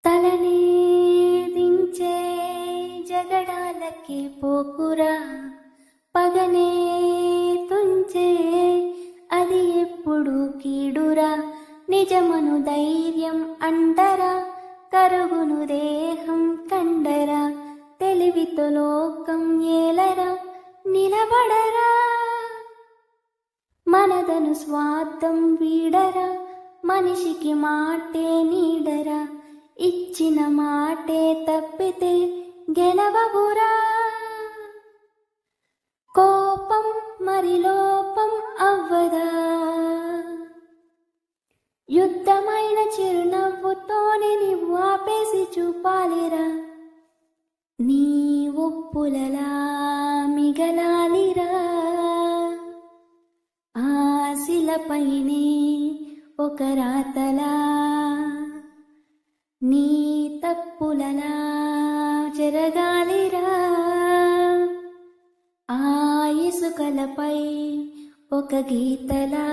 తలనే దించే జగడాలకి పోకురా, పగనే తుంచే అది ఎప్పుడు కీడురా. నిజమను ధైర్యం అంటరా, కరుగును దేహం కండరా. తెలివితో లోకం ఏలరా, నిలబడరా. మనదను స్వార్థం వీడరా, మనిషికి మాటే నీడరా. ఇచ్చిన మాటే తప్పితే గెలవవురా. కోపం మరి లోపం అవ్వదా, యుద్ధమైన చిరునవ్వుతోనే నీవు ఆపేసి చూపాలిరా. నీ ఒప్పులలా మిగలాలిరా, ఆశలపైనే ఒక రాతలా. నీ తప్పులలా జరగాలిరా, ఆ ఇసుకలపై ఒక గీతలా.